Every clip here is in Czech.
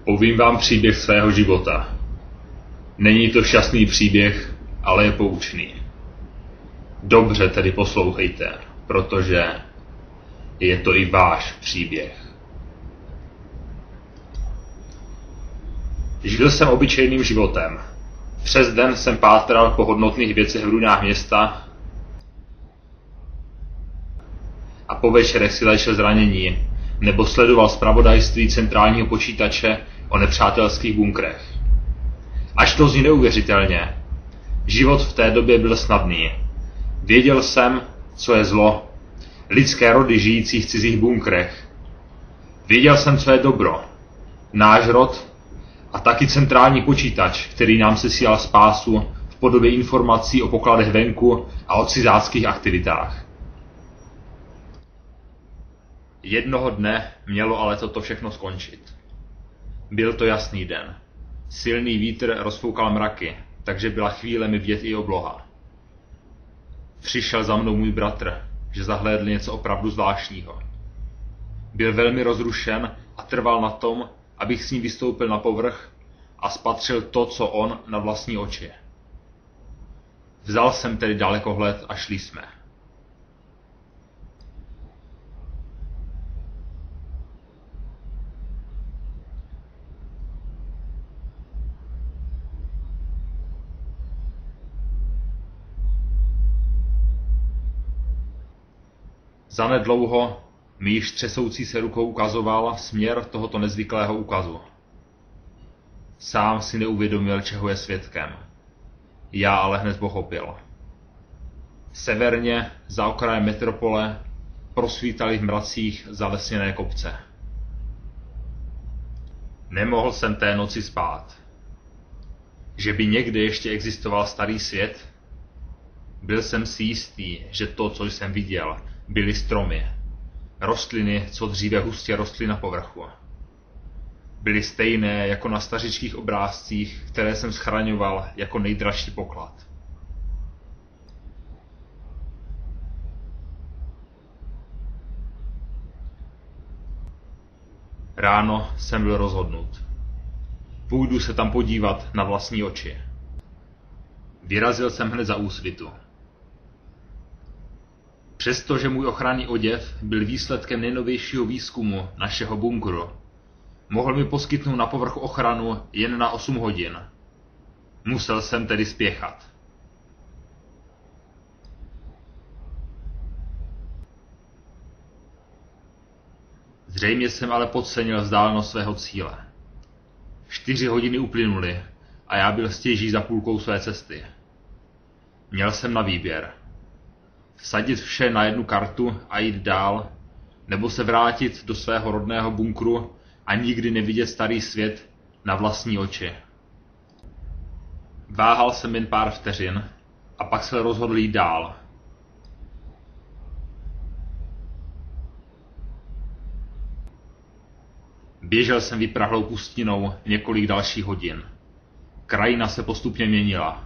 Povím vám příběh svého života. Není to šťastný příběh, ale je poučný. Dobře tedy poslouchejte, protože je to i váš příběh. Žil jsem obyčejným životem. Přes den jsem pátral po hodnotných věcech v ruinách města a po večerech si léčil zranění nebo sledoval zpravodajství centrálního počítače o nepřátelských bunkrech. Až to zní neuvěřitelně. Život v té době byl snadný. Věděl jsem, co je zlo, lidské rody žijící v cizích bunkrech. Věděl jsem, co je dobro, náš rod a taky centrální počítač, který nám sesílal spásu v podobě informací o pokladech venku a o cizáckých aktivitách. Jednoho dne mělo ale toto všechno skončit. Byl to jasný den. Silný vítr rozfoukal mraky, takže byla chvílemi vidět i obloha. Přišel za mnou můj bratr, že zahlédl něco opravdu zvláštního. Byl velmi rozrušen a trval na tom, abych s ním vystoupil na povrch a spatřil to, co on, na vlastní oči. Vzal jsem tedy dalekohled a šli jsme. Zanedlouho mi již třesoucí se rukou ukazoval směr tohoto nezvyklého úkazu. Sám si neuvědomil, čeho je svědkem. Já ale hned pochopil. Severně, za okrajem metropole, prosvítaly v mracích zalesněné kopce. Nemohl jsem té noci spát. Že by někde ještě existoval starý svět? Byl jsem si jistý, že to, co jsem viděl, byly stromy, rostliny, co dříve hustě rostly na povrchu. Byly stejné jako na stařičkých obrázcích, které jsem schraňoval jako nejdražší poklad. Ráno jsem byl rozhodnut. Půjdu se tam podívat na vlastní oči. Vyrazil jsem hned za úsvitu. Přestože můj ochranný oděv byl výsledkem nejnovějšího výzkumu našeho bunkru, mohl mi poskytnout na povrchu ochranu jen na 8 hodin. Musel jsem tedy spěchat. Zřejmě jsem ale podcenil vzdálenost svého cíle. 4 hodiny uplynuly a já byl stěží za půlkou své cesty. Měl jsem na výběr. Vsadit vše na jednu kartu a jít dál, nebo se vrátit do svého rodného bunkru a nikdy nevidět starý svět na vlastní oči. Váhal jsem jen pár vteřin a pak se rozhodl jít dál. Běžel jsem vyprahlou pustinou několik dalších hodin. Krajina se postupně měnila.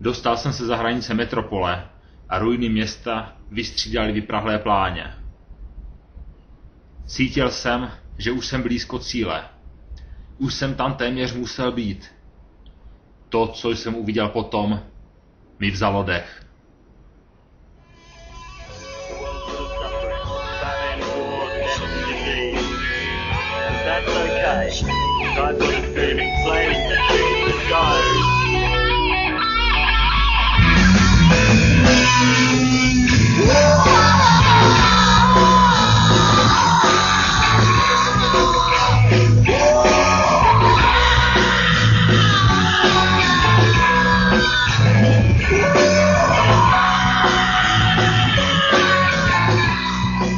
Dostal jsem se za hranice metropole a ruiny města vystřídaly vyprahlé pláně. Cítil jsem, že už jsem blízko cíle. Už jsem tam téměř musel být. To, co jsem uviděl potom, mi vzalo dech.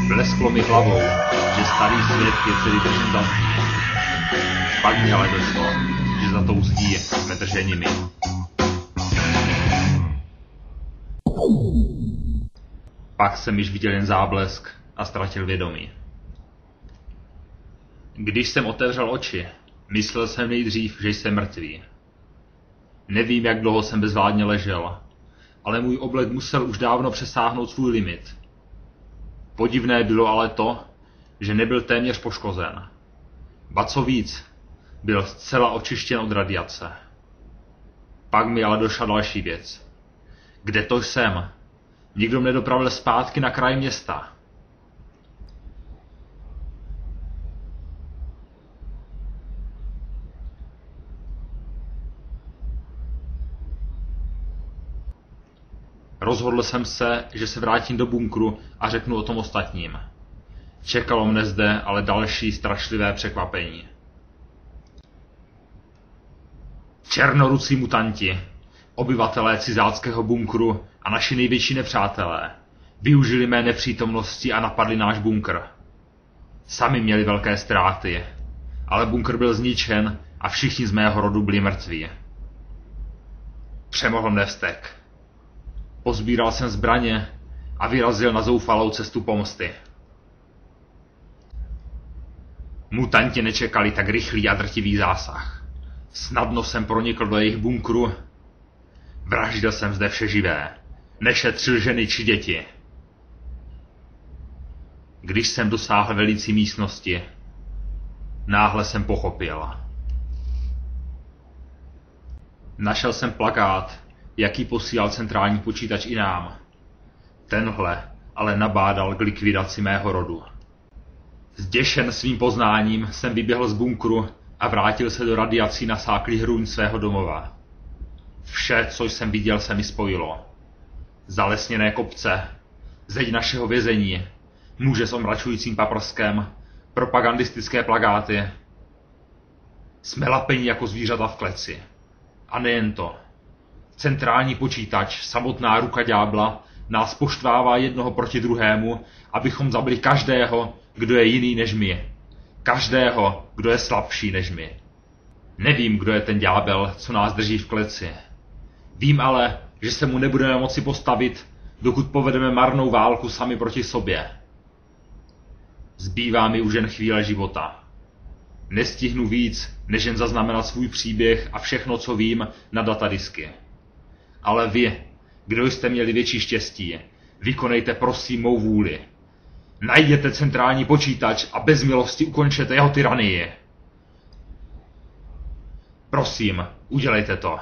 Blesklo mi hlavou, že starý svět je celý držen za zdí. Pak mi ale došlo, že za tou zdí jsme drženi my. Pak jsem již viděl jen záblesk a ztratil vědomí. Když jsem otevřel oči, myslel jsem nejdřív, že jsem mrtvý. Nevím, jak dlouho jsem bezvládně ležel, ale můj oblek musel už dávno přesáhnout svůj limit. Podivné bylo ale to, že nebyl téměř poškozen. Ba co víc, byl zcela očištěn od radiace. Pak mi ale došla další věc. Kde to jsem? Nikdo mě dopravil zpátky na kraj města. Rozhodl jsem se, že se vrátím do bunkru a řeknu o tom ostatním. Čekalo mne zde ale další strašlivé překvapení. Černorucí mutanti, obyvatelé cizáckého bunkru a naši největší nepřátelé, využili mé nepřítomnosti a napadli náš bunkr. Sami měli velké ztráty, ale bunkr byl zničen a všichni z mého rodu byli mrtví. Přemohl mne vztek. Pozbíral jsem zbraně a vyrazil na zoufalou cestu pomsty. Mutanti nečekali tak rychlý a drtivý zásah. Snadno jsem pronikl do jejich bunkru. Vraždil jsem zde vše živé. Nešetřil ženy či děti. Když jsem dosáhl velicí místnosti, náhle jsem pochopil. Našel jsem plakát, jaký posílal centrální počítač i nám. Tenhle ale nabádal k likvidaci mého rodu. Zděšen svým poznáním jsem vyběhl z bunkru a vrátil se do radiací nasáklých hrůň svého domova. Vše, co jsem viděl, se mi spojilo. Zalesněné kopce, zeď našeho vězení, muže s omračujícím paprskem, propagandistické plakáty. Jsme lapeni jako zvířata v kleci. A nejen to. Centrální počítač, samotná ruka ďábla, nás poštvává jednoho proti druhému, abychom zabili každého, kdo je jiný než my. Každého, kdo je slabší než my. Nevím, kdo je ten ďábel, co nás drží v kleci. Vím ale, že se mu nebudeme moci postavit, dokud povedeme marnou válku sami proti sobě. Zbývá mi už jen chvíle života. Nestihnu víc, než jen zaznamenat svůj příběh a všechno, co vím, na datadisky. Ale vy, kdo jste měli větší štěstí, vykonejte prosím mou vůli. Najděte centrální počítač a bez milosti ukončete jeho tyranii. Prosím, udělejte to.